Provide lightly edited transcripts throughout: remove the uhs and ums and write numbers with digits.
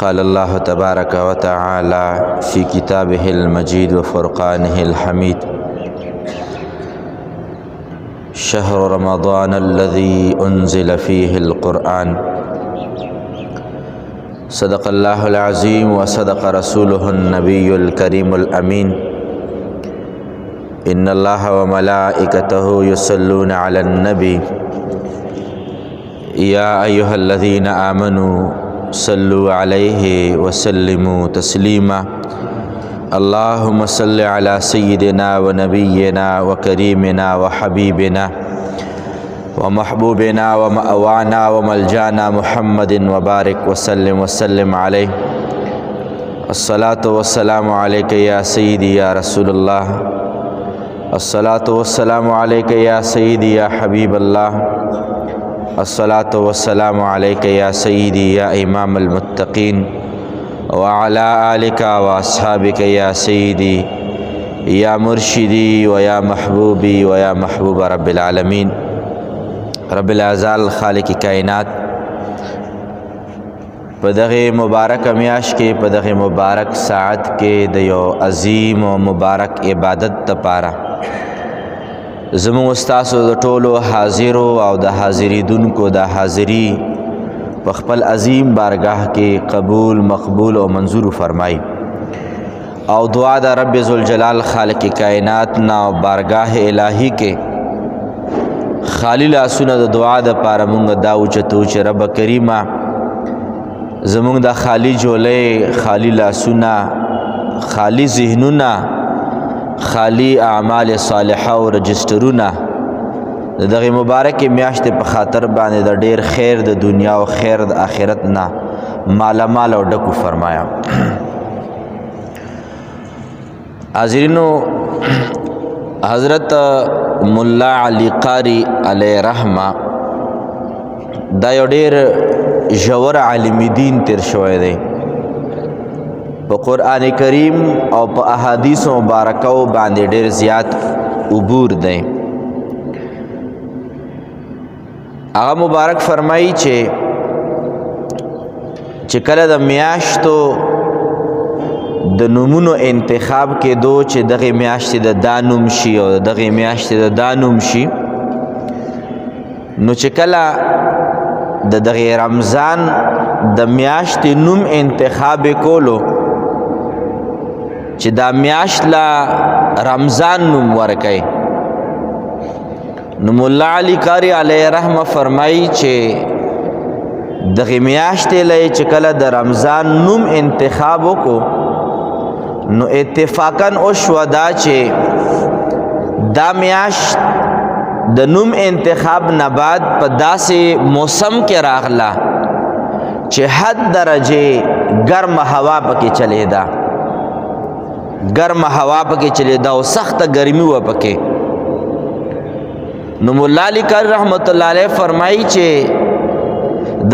قال الله تبارك وتعالى في كتابه المجيد وفرقانه الحميد: شهر رمضان الذي أنزل فيه القرآن. صدق الله العظيم وصدق رسوله النبي الكريم الأمين. إن الله وملائكته يصلون على النبي يا أيها الذين آمنوا صلوا عليه وسلموا تسليما. اللهم صل على سيدنا ونبينا وكريمنا وحبيبنا ومحبوبنا ومأوانا وملجانا محمد وبارك وسلم عليه. الصلاة والسلام عليك يا سيدي يا رسول الله. الصلاة والسلام عليك يا سيدي يا حبيب الله. الصلاة والسلام عليك يا سيدي يا إمام المتقين وعلى آلك وأصحابك يا سيدي يا مرشدي ويا محبوبي ويا محبوب رب العالمين رب العزال خالق کائنات. په دغه مبارک میاشت کې په دغه مبارک ساعت کې د یو عظیم او مبارک عبادت لپاره زموږ استاسو د ټولو حاضرو او د حاضریدونکو د حاضری په خپل عظیم بارگاه کې قبول مقبول او منظور فرمای او دعا د رب ذوالجلال خالق کائنات نا بارگاه الهی کې خالی لاسونه د دعا د پاره مونږ دا اوچتو چې رب کریمه زمونږ د خالی جولې خالی لاسونه خالی ذهنونه خالی اعمال صالحه او رجسټرونه د دغه مبارک میاشت په خاطر باندې د ډیر خیر د دنیا او خیر د آخرت نه مالا مال او ډکو فرمایا. حاضرینو، حضرت مولا علی قاری علیه رحمه دا یو ډیر ژور عالم دین تیر شوی دی. په قرآن کریم او په احادیث مبارکو باندې ډیر زیات عبور دی. هغه مبارک فرمایي چې کله د میاشتو د نومونو انتخاب کېدو چې دغه میاشتې د دا نوم شي او دغه میاشتې د دا نوم شي، نو چې کله د دغه رمضان د میاشتې نوم انتخاب کولو چې دا میاشت لا رمضان نوم ورکي، نو مولا علی قاری علیه رحمه فرمایي چې دغه میاشتې لای چې کله د رمضان نوم انتخاب وکړو نو اتفاقاً وشوه دا چې دا میاشت د نوم انتخاب نه بعد په داسې موسم کې راغله چې حد درجه ګرم هوا پکې چلیده، ګرم هوا پکې چلیده او سخته ګرمي وه پکې. نو مولا علی قاری رحمت الله علیه فرمایي چې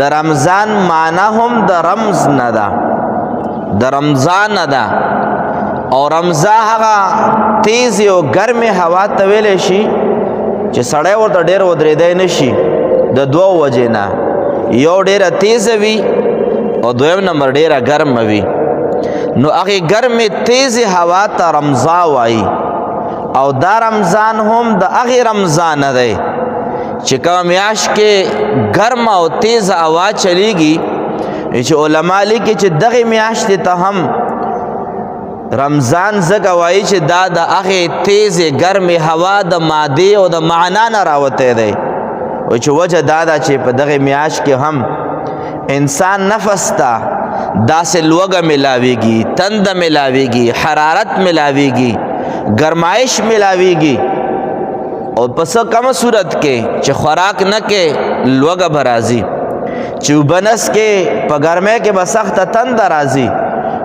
د رمضان معنا هم د رمز نه ده، د رمضان نه ده، او رمضا هغه تیز او ګرم هوا ته ویلی شي چې سړی ورته ډېر ودرېدی نه شي د دوو وجې نه، یو ډېره تیزه وي او دویم نمبر ډېره ګرمه وي. نو هغې ګرمې تیزې هوا ته رمضا وایي، او دا رمضان هم د هغې رمضان نه دی چې کومه میاشت کې ګرمه او تیزه هوا چلیږي، چې علما لیکي چې دغې میاشتې ته هم رمضان ځکه وایي چې دا د هغې تیزې ګرمې هوا د مادې او د معنا نه راوتی دی، او چې وجه دا ده چې په دغې میاشت کې هم انسان نفس ته داسې لوږه ملاویږي، تنده ملاویږي، حرارت ملاویږي، گرمائش ملاویږي، او په څه کمه صورت کې چې خوراک نه کې لوږه به راځي، چې اوبه نس کې په ګرمۍ کې به سخته تنده راځي.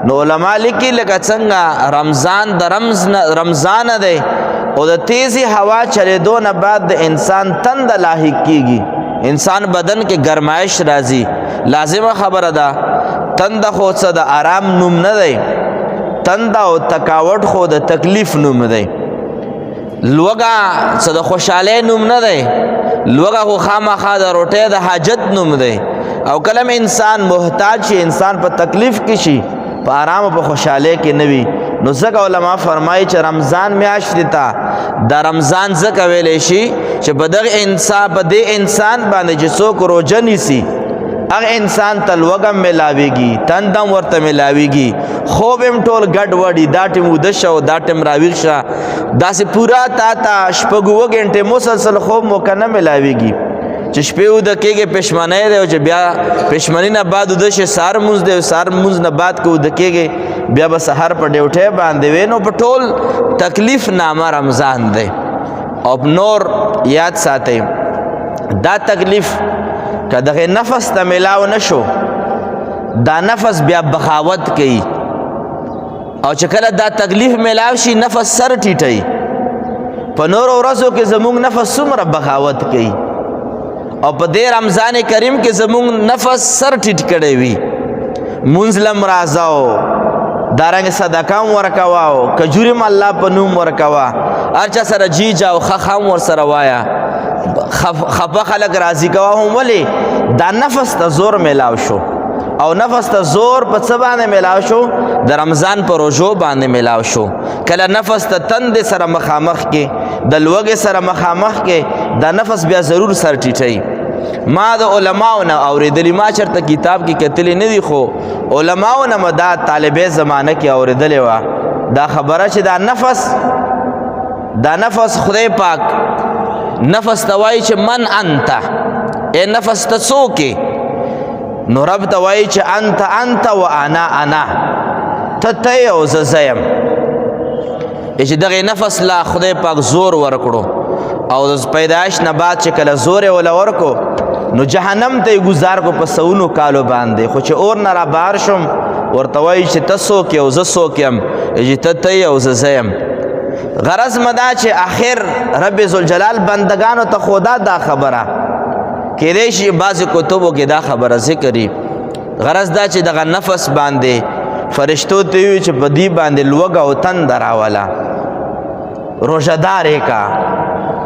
نو علما لیکي لکه څنګه رمضان د رمضان دی او د تیزی هوا چلیدو نه بعد د انسان تنده لاحق کیږي، انسان بدن کې گرمایش راځي. لازمه خبره ده، تنده خو څه د آرام نوم نه دی، تنده او تکاوټ خو د تکلیف نوم دی. لوږه څه د خوشحالۍ نوم نه دی، لوږه خو خامخا د روټۍ د حاجت نوم دی. او کلم انسان محتاج شي انسان په تکلیف کې شي په آرام او په خوشاله کې نوي نو ځکه علما فرمایي چې رمضان میاشت تا دا رمضان ځکه ویلې شي چې په دې انسان باندې چې څوک روزه نیسي هغه انسان ته لوږه ملاویږي تندم ورته ملاویږي خوب هم ټول ګډ وډي دا ټیم وده شو دا ټیم راویښ شه داسې پورا تا شپږ اووه غنټې مسلسل خوب مو که نه ملاویږي چې شپې اوده کېږي پښمنۍ دی او چې بیا پښمنۍ نه بعد اوده شي سهار لمونځ دی سهار لمونځ نه بعد که اوده کېږي بیا به سحر په ډیوټۍ باندې وي نو په ټول تکلیف نامه رمضان دی او نور یاد ساتئ دا تکلیف که دغه نفس ته ملاو نشو دا نفس بیا بغاوت کوي او چې کله دا تکلیف ملاو شي نفس سر ټیټوي په نورو ورځو کې زموږ نفس څومره بغاوت کوي او په دې رمضان کریم کې زموږ نفس سر ټیټ کړی وي مونځ لم راځه دارنګ صدقه هم ورکوه او کجوري م الله په نوم ورکوه هر چا سره جیجه او خخه هم ورسره وایه خفه خلک راضي کوه هم ولې دا نفس ته زور میلاو شو او نفس ته زور په څه باندې میلاو شو د رمضان په روژو باندې میلاو شو کله نفس ته تندې سره مخامخ کې د لوږې سره مخامخ کې دا نفس بیا ضرور سر ټیټوي ما د علماو نه اورېدلي ما چېرته کتاب کې کتلې نه دي خو علماو نه مې دا طالبې زمانه کې اورېدلې وه دا خبره چې دا نفس خدای پاک نفس ته وایي چې من انت ای نفس ته څوک نو رب ته وایي چې انت و انا ته یې او زه یم چې دغې نفس لا خدای پاک زور ورکړو او د پیدایش نه بعد چې کله زور یې وله ورکو نو جهنم ته یې ګزار کو په سونو کالو باندې خو چې اور نه را بهر شم ورته وایي چې ته څوک یې او زه څوک یم چې ته یې او زه یم غرض مدا چې آخر رب ذوالجلال بندگانو ته خدا دا خبره کېدای شي بعضې کتبو کې دا خبره ذکري غرض دا چې دغه نفس باندې فرشتو ته وي چې په دې باندې لوږه او تنده راوله روژهدار یې کا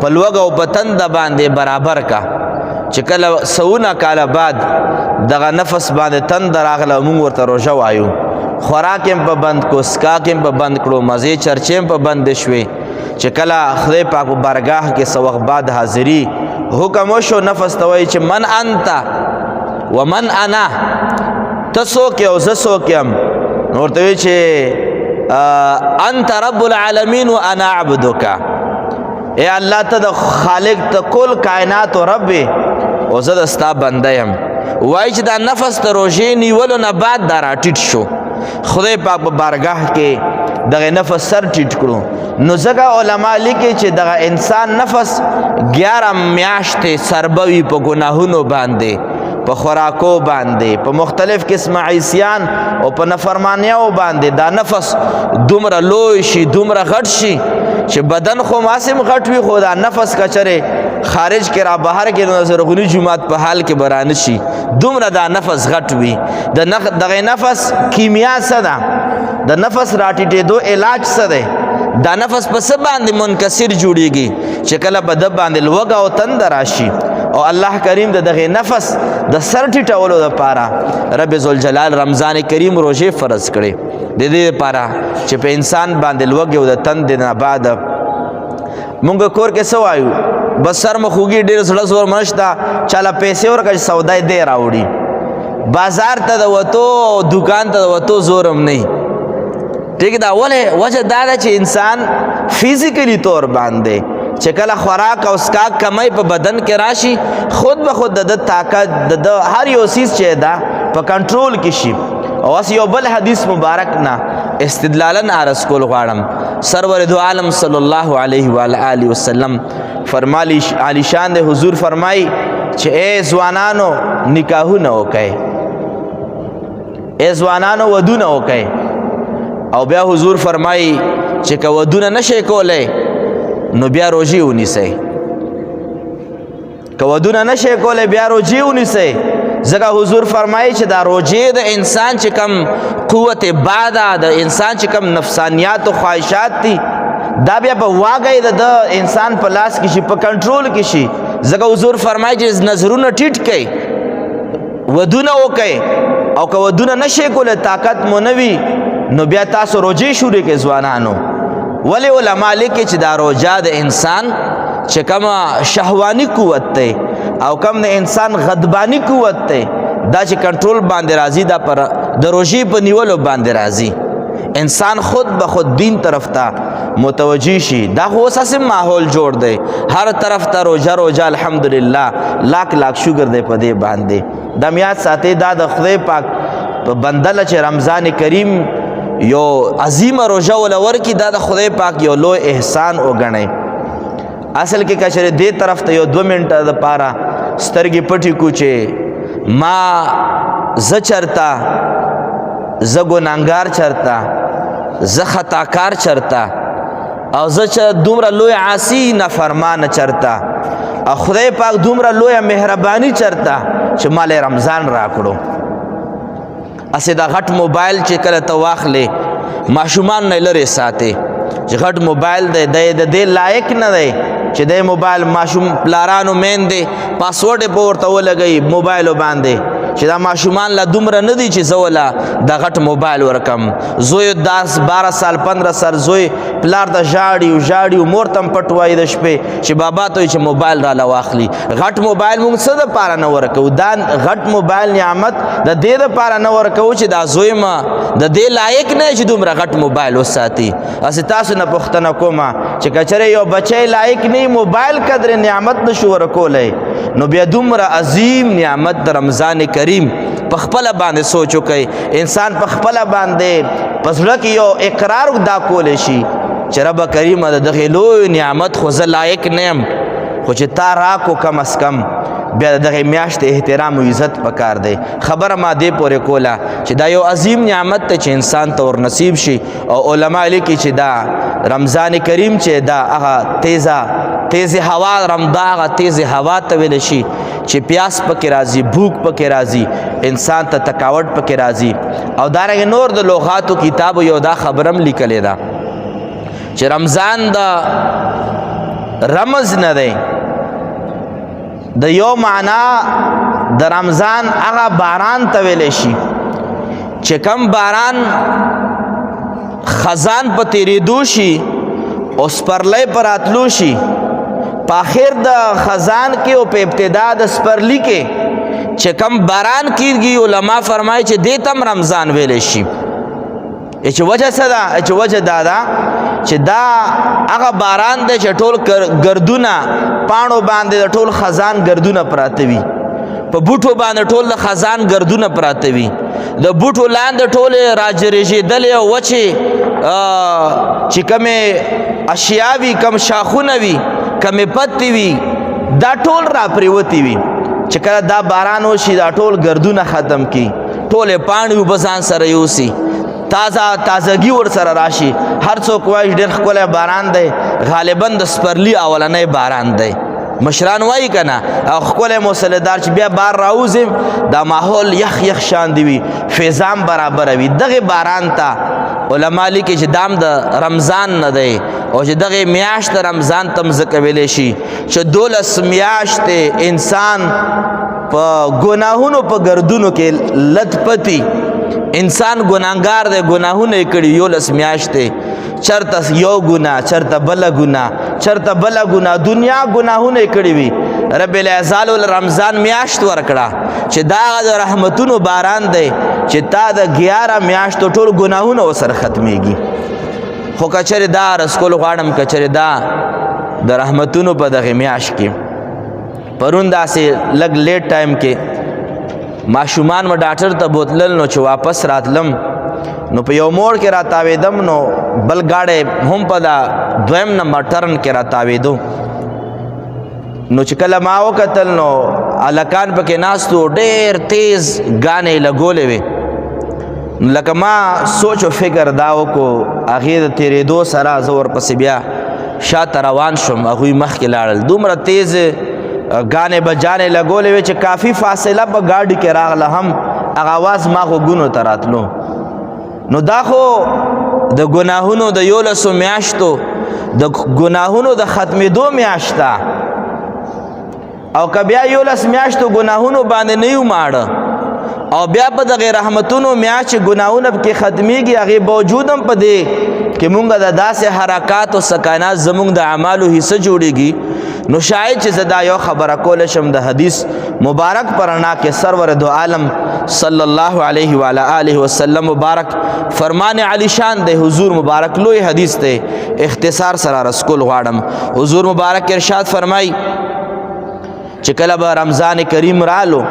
په لوږه او په تنده باندې برابر کا چې کله سونه کاله بعد دغه نفس باندې تنده راغله موږ ورته روژه وایو خوراک هم په بند کو سکاک هم په بند کړو مزې چرچې هم په بند شوې چې کله خدای پاک په بارګاه کې څه وخت بعد حاضري حکم وشو نفس ته وایي چې من انت و من انا ته څوک یې او زه څوک یم نو ورته وایي چې انت رب العالمین و انا عبدک ای الله ته د خالق ته کل کائنات و رب او زه د ستا بنده یم وایي چې دا نفس ته روژې نیولو نه بعد دا راټیټ شو خدای پاک په بارګاه کې دغه نفس سر ټیټ کړو نو ځکه علما لیکي چې دغه انسان نفس 11 میاشتې سربوي په ګناهونو باندې په خوراکو باندې په مختلف قسم عیسیان او په نفرمانیو باندې دا نفس دومره لوی شي دومره غټ شي چې بدن خو ماسم غټ وي خو دا نفس کچره خارج کې را بهر کې نو زرغونی جمعات په حال کې برانه شي دومره دا نفس غټ وي دغه نفس کیمیا څه ده د نفس راټیټېدو علاج څه دی دا نفس په څه باندې منکسر جوړیږي چې کله په ده باندې لوږه او تنده راشي او الله کریم د دغه نفس د سر ټیټولو دپاره رب ذوالجلال رمضان کریم روژې فرض کړي د دې دپاره چې په انسان باندې لوږې او د تندې نه بعد مونږ کور کې څه وایو بس سر مو خوږي ډېر زړه زور منشته چاله پیسې ورکړه چې سودا یې دی راوړي بازار ته د وتو دکان ته د وتو زور هم نه ٹھیک دا ولې وجه دا ده چې انسان فزیکلی طور باندې چې کله خوراک او سکاک کمی په بدن کې راشي خود به خود د طاقت د هر یو چیز چې ده په کنټرول کې شي او اس یو بل حدیث مبارک نه استدلالا عرض کول غواړم سرور دو عالم صلی الله علیه و آله وسلم فرمالی علی شان د حضور فرمای چې ای ځوانانو نکاحونه وکئ ای ځوانانو ودونه وکئ او بیا حضور فرمای چې که ودونه نشئ کولی نو بیا روژې ونیسئ که ودونه نشئ کولی بیا روژې ونیسئ ځکه حضور فرمایي چې دا روژې د انسان چې کم قوت باده د انسان چې کم نفسانیات او خواهشات دي دا بیا په واګی د انسان په لاس کې شي په کنټرول کې شي ځکه حضور فرمایي چې نظرونه ټیټ کړئ ودونه وکئ او که ودونه نشئ کولی طاقت مو نه وي نو بیا تاسو روجې شروع کړئ ځوانانو. ولې علما لیکي چې دا روجه د انسان چې کومه شهواني قوت دی او کم د انسان غضباني قوت دی دا چې کنټرول باندې راځي دا پر د روژې په نیولو باندې راځي. انسان خود به خود دین طرف ته متوجه شي. دا خو اوس هسې ماحول جوړ دی هر طرف ته روژه الحمدلله لاک شکر دی په دې باندې. دا میاد ساتئ دا د خدای پاک په بنده چې رمضان کریم یو عظیمه روژه وله ورکړي دا د خدای پاک یو لوی احسان وګڼئ. اصل کې که چېرې دې طرف ته یو 2 منټه دپاره سترګې پټې کړو چې ما زه چرته زه ګناهګار چرته زه خطاکار چرته او زه چې دومره لوی عاصي نافرمانه چرته او خدای پاک دومره لویه مهرباني چرته چې ما له رمضان راکړو. اسې دا غټ موبایل چې کله ته واخلې ماشومان نه لرې ساتې چې غټ موبایل دی د دې لایق نه دی چې د موبایل ماشوم پلارانو میندې پاسورډ یې په ورته ولګوي موبایلو باندې چې دا ماشومان لا دومره نه دي چې زه وله دا غټ موبایل ورکم. زوی 10 12 سال 15 سال زوی پلار ته ژاړي مور ته هم پټ وایي د شپې چې بابا ته وایي چې موبایل راله واخلي. غټ موبایل موږ څه دپاره نه ورکوو؟ دا غټ موبایل نعمت د دې دپاره نه ورکوو چې دا زوی ما د دې لایق نه چې دومره غټ موبایل وساتي. هسې تاسو نه پوښتنه کومه چې که چېرې یو بچی لایق نه موبایل قدر نعمت نشو ورکولی نو بیا دومره عظیم نعمت د رمضان کریم په خپله باندې سوچ وکئ. انسان په خپله باندې په زړه کې یو اقرار دا کولی شي چې رب کریمه د دغې لوی نعمت خو زه لایق نه یم خو چې تا راکو کم از کم بیا د دغې میاشتې احترام و عزت پکار دی. خبره ما دې پورې کوله چې دا یو عظیم نعمت دی چې انسان ته ور نصیب شي او علما لیکي چې دا رمضان کریم چې دا هغه تیز هوا هغه تیز هوا ته ویلی شي چې پیاس پکې راځي بھوک پکې راځي انسان ته تکاوټ پکې راځي. او دارنګې نور د لغاتو کتابو یو دا خبرم لیکلې ده چې رمضان د رمز نه دی د یو معنا د رمضان هغه باران ته ویلی شي چې کم باران خزان په تیریدو شي او سپرلی په راتلو شي په آخر د خزان کې او په ابتدا د سپرلی کې چې کم باران کیږي علما فرمایي چې دې ته هم رمضان ویلی شي. چې وجه څه ده؟ چې وجه دا ده چې دا هغه باران دی چې ټول ګردونه پاڼو باندې د ټول خزان ګردونه پراته وي په بوټو باندې ټول د خزان ګردونه پراته وي د بوټو لاندې ټولې راجرېږېدلې او وچې چې کومې اشیا وي کم شاخونه وي کمې پتې وي دا ټول را پرېوتې وي چې کله دا باران وشي دا ټول ګردونه ختم کړي ټولې پاڼې اوبه ځان سره یوسي تازگی ور سره راشي. هر څوک وایي ډېر ښکلی باران دی غالبا د سپرلي اولنی باران دی مشران وایي که نه او ښکلی موسلدار چې بیا بار راوځم دا ماحول یخ شاندې وي فضام برابره وي. دغې باران ته علما لیکي چې دام د رمضان نه دی او چې دغې میاشت د رمضان ته هم ځکه ویلی شي چې 12 میاشتې انسان په ګناهونو په ګردونو کې لت پتی انسان ګناهګار دی ګناهونه یې کړي 11 میاشتې چرته یو ګناه چرته بله ګناه چرته بله ګناه دنیا ګناهونه یې کړي وي. رب العزال ول رمضان میاشت ورکړه چې دا هغه د رحمتونو باران دی چې تا د 11 میاشتو ټول ګناهونه ورسره ختمیږي. خو که چېرې دا عرض کول غواړم که چېرې دا د رحمتونو په دغې میاشت کې پرون داسې لږ لیټ ټایم کې ماشومان ما ډاکټر ته بوتلل نو چې واپس راتلم نو په یو موړ کې راتاوېدم نو بل گاډی هم په دا 2م نمبر ټرن کې راتاوېدو نو چې کله ما وکتل نو هلکان پکې ناست وو ډېر تیز ګانې لګولې وې لکه ما سوچ و فکر دا وکړو هغې د تېرېدو سره زه ورپسې بیا شاته روان شوم هغوی مخکې لاړل دومره تیز ګانې بجانې لګولې وې چې کافي فاصله په ګاډي کې راغله هم هغه اواز ما غوږونو ته راتلو. نو دا خو د ګناهونو د 11 میاشتو د ګناهونو د ختمېدو میاشت ده او که بیا 11 میاشتو ګناهونو باندې نه یو ماړه او بیا په دغه رحمتونو میاشت ګناونه کې ختميږي هغه باوجود هم پدې کې مونږ د داسې حرکات او سکانات زمونږ د اعمالو حصہ جوړيږي. نو شاید چې زدا یو خبره کول شم د حدیث مبارک پرانا کې سرور دو عالم صلی الله علیه و آله وسلم مبارک فرمان علی شان د حضور مبارک لوی حدیث ته اختصار سره رسول غواړم. حضور مبارک ارشاد فرمای چې کله به رمضان کریم رالو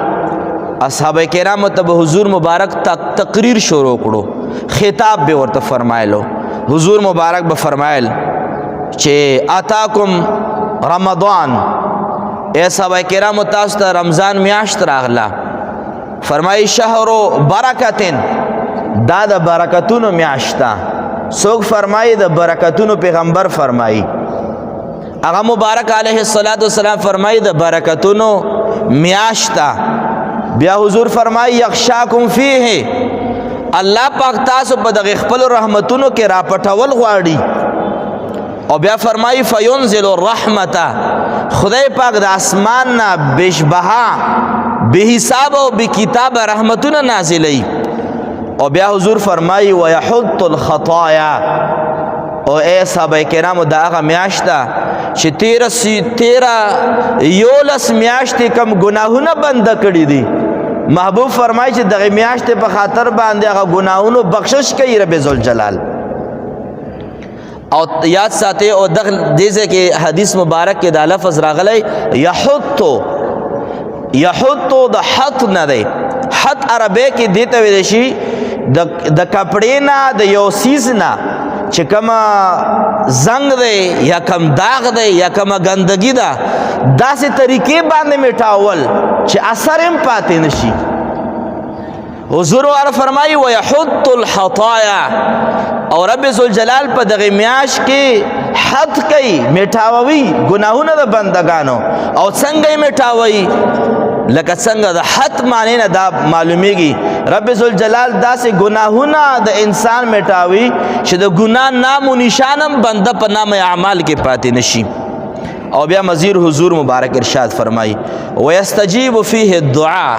اصحاب کرام ته حضور مبارک تقریر شروع کړو خطاب به ورته فرمایلو. حضور مبارک به فرمایل چې اتاکم رمضان اے صحابه کرام تاسو ته رمضان میاشت راغله. فرمایي شهر برکتن دا د برکتونو میاشتا. څوک فرمایي د برکتونو پیغمبر فرمایي هغه مبارک علیه الصلاۃ والسلام فرمایي د برکتونو میاشتا. بیا حضور فرمایي یخشاکم فیه الله پاک تاسو په دغه خپل رحمتونو کې را پټول غواړي. او بیا فرمایي فینزل الرحمت خدای پاک د اسمان نه بشبها به حساب او به کتاب رحمتونه نازلای. او بیا حضور فرمایي ويحط الخطايا او اے صحابه کرامو دا هغه میاشته چې 13 یولس میاشتې کم گناهونه بند کړي دي. محبوب فرمایي چې دغه میاشتې په خاطر باندې هغه گناهونو بخشش کوي رب ذوالجلال. او یاد ساتي او دغه دې کې حدیث مبارک کې دا لفظ راغلی یحط د حط نه دی. حط عربی کې دیته ویل شي د کپڑے نه د یو سیز نه چې کما زنګ دی یا کم داغ دی یا کم ګندګي ده داسې طریقې باندې میټاول چې اثر هم پاتې نشي. حضور والا فرمایي ويحط الحطايا او رب ذوالجلال په دغه میاش کې حد کوي میټاوي ګناهونه د بندگانو. او څنګه یې میټاوي لکه څنګه د حد معنی نه دا معلومیږي رب ذوالجلال داسې گناهونه د انسان میټاوي چې د ګناه نام و نشانم بنده په نام اعمال کې پاتې نشي. او بیا مزید حضور مبارک ارشاد فرمایي ويستجيب فيه الدعاء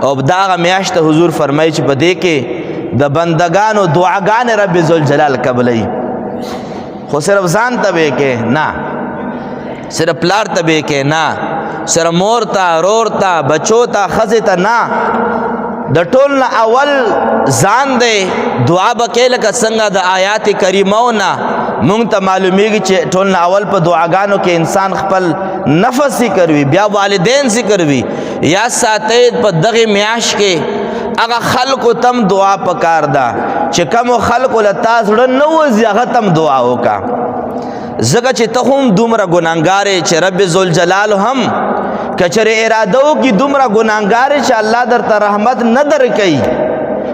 او دا میاشت حضور فرمایي چې په دې کې د بندگانو دعاګانې رب ذوالجلال قبلای. خو صرف ځان ته به کې نه صرف پلار ته به کې نه صرف مور ته رور ته بچو ته ښځې ته نه د ټول نه اول ځان دی دعا به کې لکه څنګه د آیات کریمو نه مونږ ته معلومیږي چې ټول نه اول په دعاګانو کې انسان خپل نفس ذکر وي بیا والدین ذکر وي. یا ساتي په دغه میاش کې هغه خلکو تم دعا پکار ده چې کوم خلکو له تاسو نه وځي هغه تم دعا وکا. زګه چې ته هم دومره ګناهګار چې رب ذوالجلال هم کچره اراده وکي دومره ګناهګار چې الله درته رحمت نه درکوي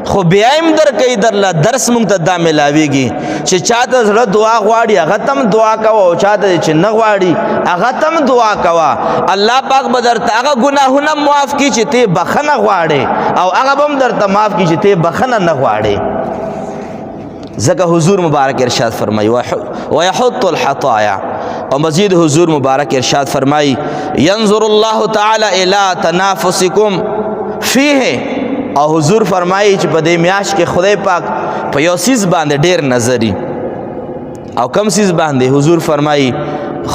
خو بیا هم درکوي درله درس مونږ ته دا ملاویږي چې چاته زړه دعا غواړي هغه تم دعا کوه او چاته چې نه غواړي هغه تم دعا کوه. الله پاک به درته هغه ګناهونه معاف کړي چې ته بخښنه غواړې او هغه به هم درته معاف کړي چې ته بخښنه نه غواړې. ځکه حضور مبارک ارشاد فرمایي ويحط الحطايا. او مزید حضور مبارک ارشاد فرمایي ينظر الله تعالی الى تنافسكم فيه. او حضور فرمایي چې په دې میاش کې خدای پاک په یو سیز باندې ډیر نظری. او کم سیز باندې حضور فرمایي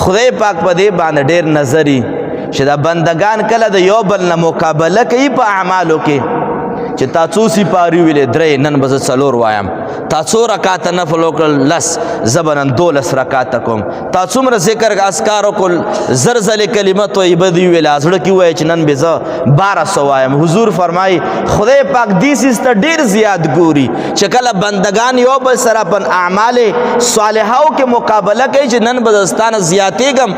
خدای پاک په دې باندې ډیر نظری چې دا بندگان کله د یو بل نه مقابله کوي په اعمالو کې چې تا څو سپاری ویلې درې نن به زه څلور وایم تا څو رکعاته نفل وکړل لس زه به نن 12 رکعاته کوم تا څومره ذکر اذکار وکړل زر ځلې کلمت وایي به دې ویلې زړه کې وایي چې نن به زه 1200 وایم. حضور فرمایي خدای پاک دې سیز ته ډېر زیات ګوري چې کله بندگان یو بل سره په اعمال صالحاو کې مقابله کوي چې نن به دستانه زیاتېږم.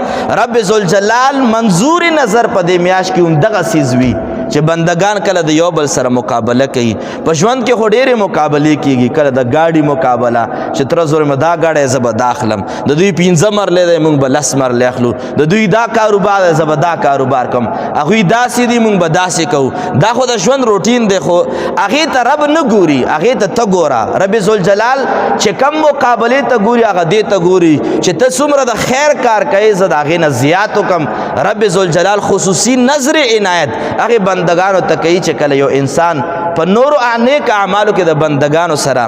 رب ذوالجلال منظور نظر په دې میاش کې همدغه سیز وي چې بندگان کله د یو بل سره مقابله کوي. په ژوند کې خو ډېرې مقابلې کېږي کله د गाड़ी مقابله چې تر زور مې دا गाड़ी زه به داخلم د دوی 15 مرلې دی موږ به 10 مرلې اخلو د دوی دا کاروبار زه به دا کاروبار کوم هغوی داسې دي موږ به داسې کوو. دا خو د ژوند روټین دی خو هغې ته رب نه ګوري هغې ته ته ګوره. رب ذوالجلال چې کم مقابلې ته ګوري هغه دې ته ګوري چې ته څومره د خیر کار کوې زه د هغې نه زیات وکم. رب ذوالجلال خصوصي نظر عنایت هغې بندگانو ته کوي چې کله یو انسان په نورو نیک اعمالو کې د بندگانو سره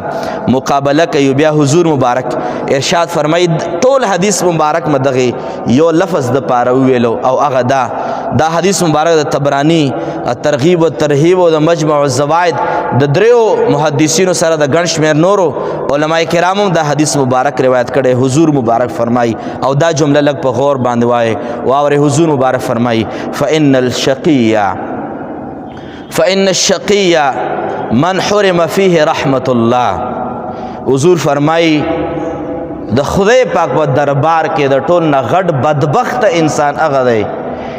مقابله کوي. بیا حضور مبارک ارشاد فرمایي ټول حدیث مبارک مدغه یو لفظ د پاره ویلو او هغه دا حدیث مبارک د طبرانی ترغیب و ترهیب او د مجمع الزوائد د دریو محدثینو سره د ګڼ شمېر نورو علماء کرامو دا حدیث مبارک روایت کړي. حضور مبارک فرمایي او دا جمله لږ په غور باندې وایي واوري. حضور مبارک فرمایي فإن الشقي من حرم فيه رحمت الله. حضور فرمایي د خدای پاک په دربار کې د ټول نه غټ بدبخت انسان هغه دی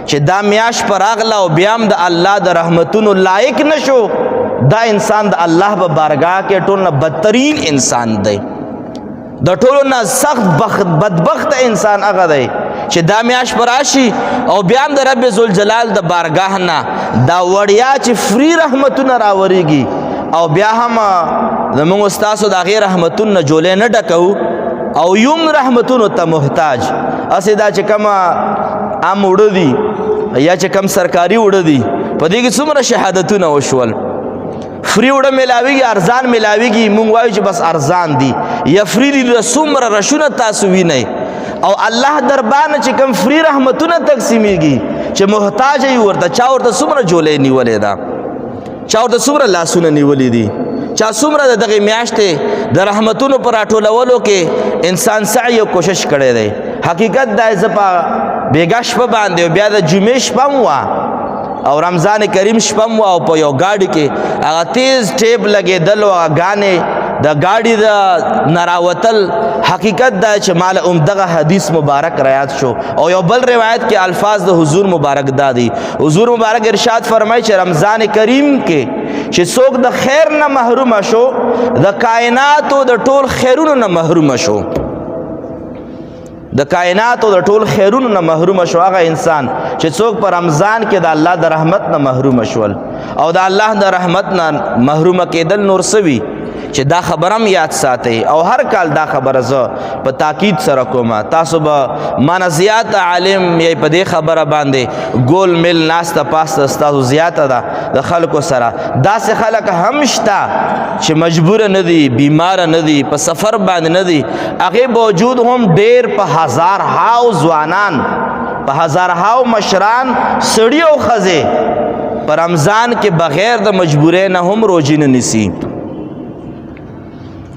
چې دا میاش پر اغلا او بیام د الله د رحمتونو لایق نشو. دا انسان د الله په بارگاه کې ټول نه بدترین انسان دی. د ټولو نه سخت بدبخت انسان هغه دی چې دا میاش پر راشي او بیام د رب ذوالجلال د بارگاه نه دا وړیا چې فری رحمتونه راوریږي او بیا هم زموږ استاسو د هغې رحمتونو نه جولې نه ډکو او یم رحمتونو ته محتاج. اسې دا چې کومه عام وړه دي یا چې کم سرکاري وړه دي په دې کې څومره شهادتونه وشول. فری وړه ملاویږي ارزان ملاویږي مونږ وایو چې بس ارزان دي یا فری دي. څومره رشونه تاسو وینئ او الله دربار نه چې کوم فری رحمتونه تقسیمیږي چې محتاج یې ورته چا ورته څومره جولې نیولې ده چا ورته څومره لاسونه نیولې دي چا څومره د دغې میاشتې د رحمتونو په راټولولو کې انسان سعی او کوشش کړی دی. حقیقت دا زه په بېګا شپه باندې او بیا د جمعې شپه م وه او رمضان کریم شپه م وه او په یو ګاډي کې هغه تیز ټیپ لګېدل او هغه ګانې د ګاډي د نراوتل. حقیقت دا چې مال دغه حدیث مبارک روایت شو او یو بل روایت کې الفاظ د حضور مبارک دا دي. حضور مبارک ارشاد فرمایي چې رمضان کریم کې چې څوک د خیر نه محروم شو د کائناتو د ټول خیرونو نه محروم شو. د کائناتو د ټول خیرونو نه محروم شو هغه انسان چې څوک په رمضان کې د الله د رحمت نه محروم شول او د الله د رحمت نه محروم کېدل نور سوي چې دا خبرم یاد ساتئ او هر کال دا خبره زه په تاکید سره کوم. تاسو به مانه زیات عالم یې په دې خبره باندې ګول میل ناسته پاسته ستاسو زیاته ده د خلکو سره. داسې خلک هم شته چې مجبوره نه دي بیماره نه دي په سفر باندې نه دي هغې باوجود هم ډېر په هزارهاو ځوانان په هزارهاو مشران سړي او ښځې په رمضان کې بغیر د مجبورۍ نه هم روژې نه نیسي.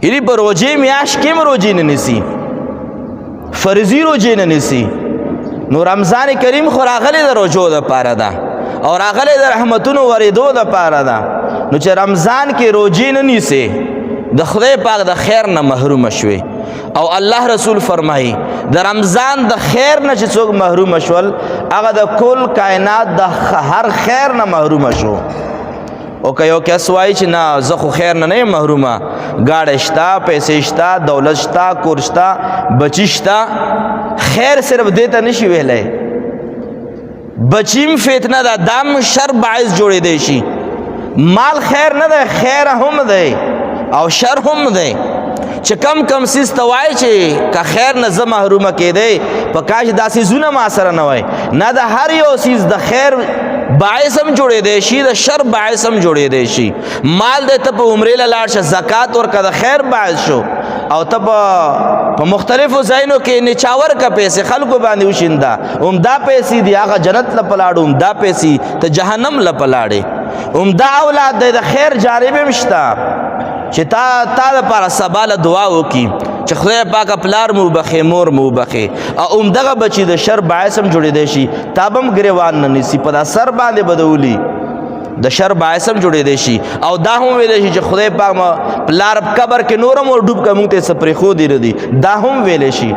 یعنی په روژې میاشت کې هم روژې نه نیسي فرضي روژې نه نیسي. نو رمضان کریم خو راغلی د روژو دپاره ده او راغلی د رحمتونو ورېدو دپاره ده. نو چې رمضان کې روژې نه نیسي د خدای پاک د خیر نه محروم شوې او الله رسول فرمایي د رمضان د خیر نه چې څوک محروم شول هغه د کل کائنات د هر خیر نه محروم شو. او که یو کس وایي چې نه زه خو خیر نه یم محرومه ګاډی شته پیسې شته دولت شته کور شته بچي شته خیر صرف دې ته نشي ویلی. بچیم فتنه ده دام شر باعث جوړېدی شي. مال خیر نه دی خیر هم دی او شر هم دی چې کم څیز ته وایي چې که خیر نه زه محرومه کېدی په کاش دا څیزونه ما سره نه وای. نه د هر یو څیز د خیر باعث هم جوړېدی شي د شر باعث هم جوړېدی شي. مال دی ته په عمرې له لاړ شه زکات ورکړه د خیر باعث شو او ته په مختلفو ځایونو کې نچاور کا پیسې خلکو باندې وشینده عمده پیسې دي هغه جنت له پلاړو عمده پیسې ته جهنم له پلاړې. عمده اولاد دی د خیر جانب هم شته چې تا دپاره سبا له دعا وکړي چې خدای پاکه پلار مو وبخې مور مو وبخې او عمدغه بچي د شر باعث هم جوړېدی شي تا به هم ګریوان نه نیسي په دا سر باندې به د ولي د شر باعث هم جوړېدی شي او دا هم ویلی شي چې خدای پاک پلار قبر کې نور هم ورډوب که مونږ ته یې څه پرېښودی نه دي دا هم ویلی شي.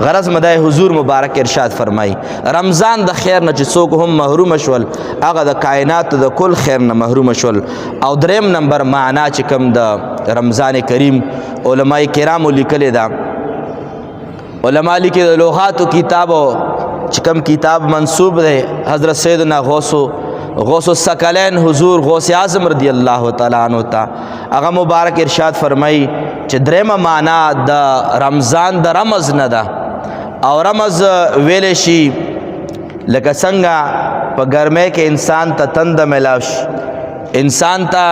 غرض مدای حضور مبارک ارشاد فرمایي رمضان د خیر نه چې څوک هم محروم شول هغه د کائناتو د کل خیر نه محروم شول. او دریم نمبر معنا چې کوم د رمضان کریم علماء کرامو لیکلی ده. علما لیکي د لغاتو کتابو چې کوم کتاب منصوب دی حضرت سیدنا غوث الثقلین حضور غوث اعظم رضی الله تعالی عنہ ته هغه مبارک ارشاد فرمایي چې دریمه معنا د رمضان د رمز نه ده او رمز ویلی شي لکه څنګه په ګرمۍ کې انسان ته تنده میلاو شي، انسان ته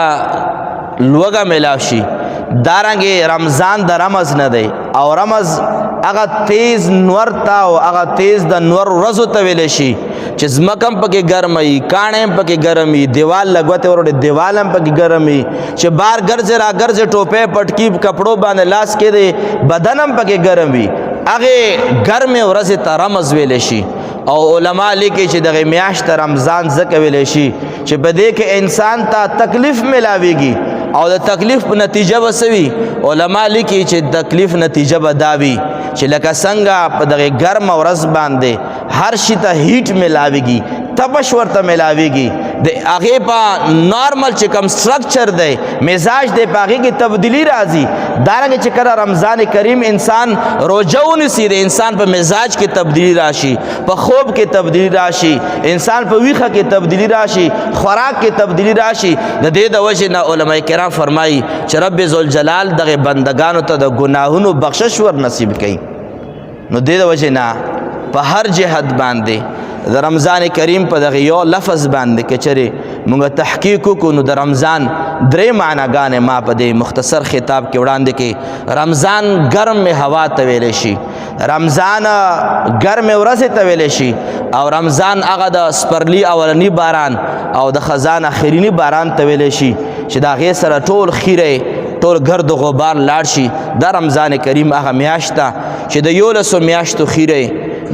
لوږه میلاو شي. دارنګې رمضان د رمز نه دی، او رمز هغه تیز نور ته او هغه تیز د نور ورځو ته ویلی شي چې ځمکه هم پکې ګرمه وي، کاڼی هم پکې ګرم وي، دیوال لګوتې وروړې دیوال هم پکې ګرم وي، چې بار ګرځې را ګرځې ټوپۍ پټکي کپړو باندې لاس کې دی، بدن هم پکې ګرم وي. هغې ګرمې ورځې ته رمز ویلی شي. او علما لیکي چې دغه میاشت رمضان ځکه ویلی شي چې په دې کې انسان ته تکلیف میلاویږي، او د تکلیف په نتیجه به څه وي؟ علما لیکي چې تکلیف نتیجه به دا وي چې لکه څنګه په دغه ګرمه ورځ باندې هر شي ته هیټ میلاویږي، تپش ورته میلاویږي، د هغې په نارمل چې کوم سټرکچر دی، مزاج دی، په هغې کې تبدیلي راځي. دارنګې چې کله رمضان کریم انسان روژه ونیسي، د انسان په مزاج کې تبدیلي راشي، په خوب کې تبدیلي راشي، انسان په ویښه کې تبدیلي راشي، خوراک کې تبدیلي راشي. د دې د وجې نه علما کرام فرمایي چې رب ذوالجلال دغه بندگانو ته د ګناهونو بخشش ور نصیب کوي. نو دې د وجې نه په هر جهت باندې د رمضان کریم په دغه یو لفظ باندې که چېرې موږ تحقیق وکړو نو د رمضان درې معناګانې ما په دې مختصر خطاب کې وړاندې کړي. رمضان ګرم هوا ته ویلی شي، رمضان ګرمې ورځې ته ویلی شي، او رمضان هغه د سپرلي اولني باران او د خزان اخرینی باران ته ویلی شي چې د هغې سره ټول خیره ټول ګرد و غبار لاړ شي. دا رمضان کریم هغه میاشت ده چې د 11 میاشتو خیره،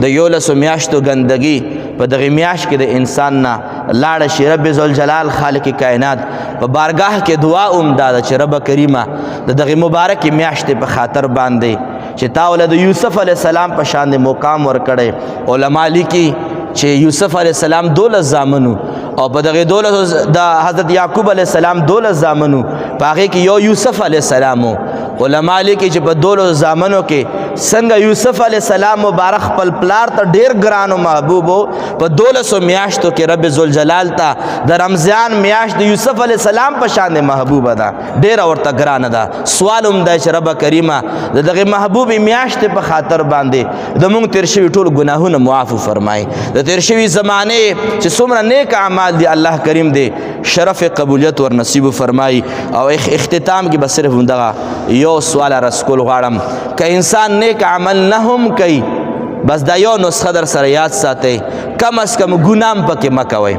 د 11 میاشتو ګندګي په دغه میاشت کې د انسان نه لاړه شي. رب ذوالجلال خالق کائنات په بارگاه کې دعا دا ده چې رب کریمه د دغه مبارکې میاشتې په خاطر باندې چې تا ول د یوسف علیه السلام په شان د مقام ورکړی. علما لیکي چې یوسف علیه السلام 12 زامنو، او په دغه 12 د حضرت یعقوب علیه السلام 12 زامنو، په هغې کې یو یوسف علیه السلام و. علما لیکي چې په 12 زامنو کې څنګه یوسف علیه السلام مبارک خپل پلار ته ډېر ګران و محبوب و، په 12 میاشتو کې رب ذوالجلال ته د رمضان میاشت د یوسف علیه السلام په شان د محبوبه ده، ډېره ورته ګرانه ده. سوال هم دی چې رب کریمه د دغه محبوبې میاشتې په خاطر باندې زموږ تېر شوي ټول ګناهونه معاف فرمایي. د تېر شوي زمانې چې څومره نیک اعمال دي الله کریم دی شرف قبولیت ور نصیب فرمایي. او اختتام کې به صرف دغه یو سوال عرض کول غواړم که انسان نیک عمل نه هم کوي، بس دا یو نسخه در سره یاد ساتئ، کم از کم ګناه هم پکې مه کوئ.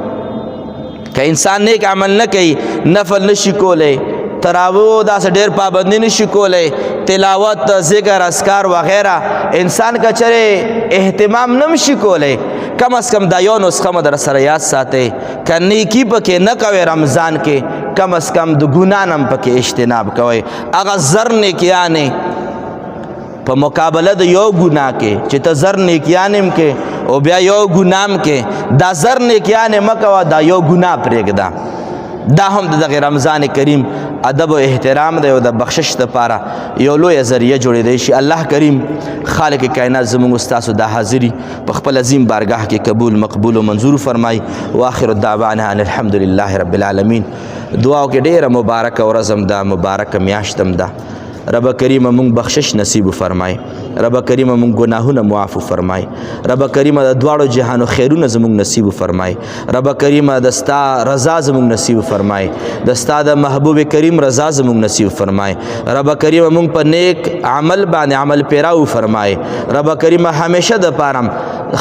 که انسان نیک عمل نه کوي، نفل نشي کولی، تراویح داسې ډېر پابندي نشي کولی، تلاوت، ذکر، اذکار وغیره انسان که چېرې اهتمام نه شي کولی، کم از کم دا یو نسخه مو در سره یاد ساتئ که نیکي پکې نه کوئ رمضان کې، کم از کم د ګناه نه هم پکې اجتناب کوئ. هغه زر نیکیانې په مقابله د یو ګناه کې چې ته زر نیکیانې هم کې او بیا یو ګناه هم کې، دا زر نیکیانې مه کوه، دا یو ګناه پرېږده. دا هم د دغه رمضان کریم ادب او احترام دی او د بخشش دپاره یو لویه ذریعه جوړېدی شي. الله کریم خالق کائنات زموږ ستاسو دا حاضري په خپل عظیم بارگاه کې قبول مقبول او منظور فرمایي. واخر الدعوانا ان الحمد لله رب العالمین. دعاو کې ډېره مبارکه ورځ هم ده، مبارکه میاشت هم ده. رب کریم مونږ بخشش نصیب فرمای، رب کریم مونږ گناهونه معاف فرمای، رب کریم د دواړو جهانو خیرونه زمونږ نصیب فرمای، رب کریم د ستا رضا زمونږ نصیب فرمای، د ستا د محبوب کریم رضا زمونږ نصیب فرمای، رب کریم مونږ په نیک عمل باندې عمل پیراو فرمای، رب کریم همیشه د پارم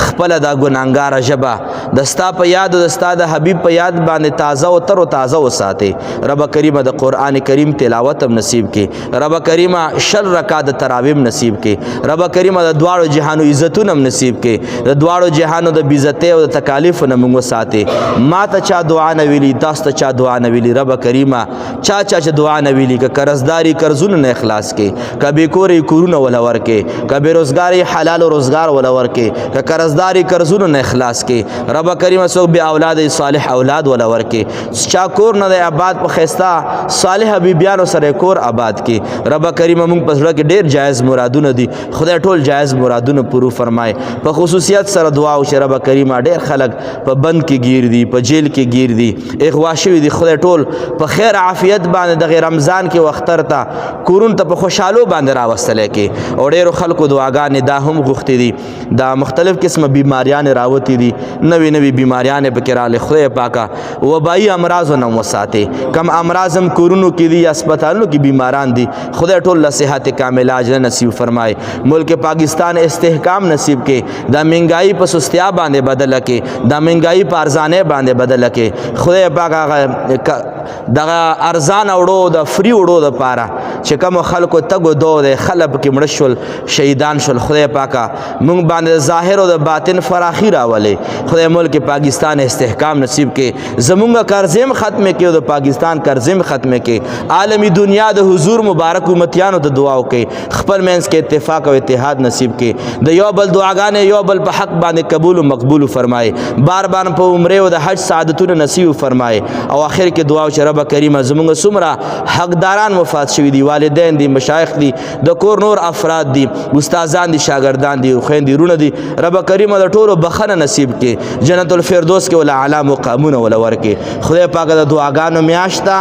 خپل دا ګناهګار ژبه د ستا په یاد او د ستا د حبیب په یاد باندې تازه او تر تازه وساتي. رب کریم د قرآن کریم تلاوت هم نصیب کې، رب کریم شل رکعات تراویح نصیب کې، رب کریم د دواړو جهانو عزتونه هم نصیب کې، د دواړو جهانو د بیزته او د تکالیف نه موږ وساتي. ما ته چا دعا نه ویلي، تاسو ته چا دعا نه ویلي، رب کریم چا چې دعا نه ویلي، که قرضداري قرضونه نه اخلاص کې، که بیکورې کورونه ولا ورکې، که بېروزګاري حلال روزګار ولا ورکې، که قرضداري قرضونه نه اخلاص کې، رب کریم څوک بې اولاد صالح اولاد ولا ورکې، چا کور نه دی آباد په ښایسته صالحه بیبیانو سره کور آباد کې. رب کریم موږ په زړه کې ډېر جایز مرادونه دي، خدای ټول جایز مرادونه پورو فرمای. په خصوصیت سره دعا وشي رب کریم ډېر خلک په بند کې گیر دي، په جیل کې گیر دي، اغوا شوي دي، خدای ټول په خیر عافیت باندې دغه رمضان کې وختر ته کورون ته په خوشحالو باندې راوستلی کې. او ډېرو خلکو دعاګانې دا هم غوښتې دي، دا مختلف قسمه بیماریان راوتی دي نوې نوې بیماریان پکې راغلې خدای پاکه وبایي امراضو نه وساتې کم امراض هم کورونو کې دي هسپتالونو کې بیماران دي خدای ټول له صحت کامل عاجله نصیب فرمائے ملک پاکستان استحکام نصیب کې دا مهنګائی په سستیا باندې بدل کې دا مهنګائی په ارزانه باندې بدل کې خدای پاک دغه ارزان وړو د فری وړو د پاره چې کوم خلکو تګو دو د خلب کې مړ شول شهیدان شول خدای پاکه مونږ باندې ظاهر او د باطن فراخي راولي خدای ملک پاکستان استحکام نصیب کې زمونږ قرضیم ختم کې او د پاکستان قرضیم ختم کې عالمی دنیا د حضور مبارک امتیانو ته دعا وکړي خپل منځ کې اتفاق او اتحاد نصیب کې د یو بل دعاګانې یو بل په حق باندې قبول او مقبول فرمایي بار بار په عمره او د حج سعادتونه نصیب فرمایي او اخر کې دعا چې رب کریم زمونږ څومره حقداران وفات شوي دي والدین دي مشایخ دي د کور نور افراد دي استادان دي شاګردان دي خويندې رونه دي رب کریم د ټولو بخنه نصیب کې جنت الفردوس کې ولا اعلی مقامونه ولا ورکه خدای پاک د دعاګانو میاشتا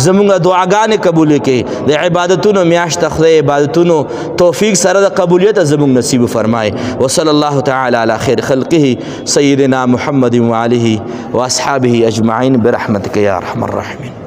زمونږ دعاګانې قبول کړي د عبادتونو میاشتا خدای عبادتونو توفیق سره د قبولیت زمونږ نصیب فرمای وصلی الله تعالی علی خیر خلقه سیدنا محمد و علیه و اصحابه اجمعین برحمتک یا ارحم الراحمین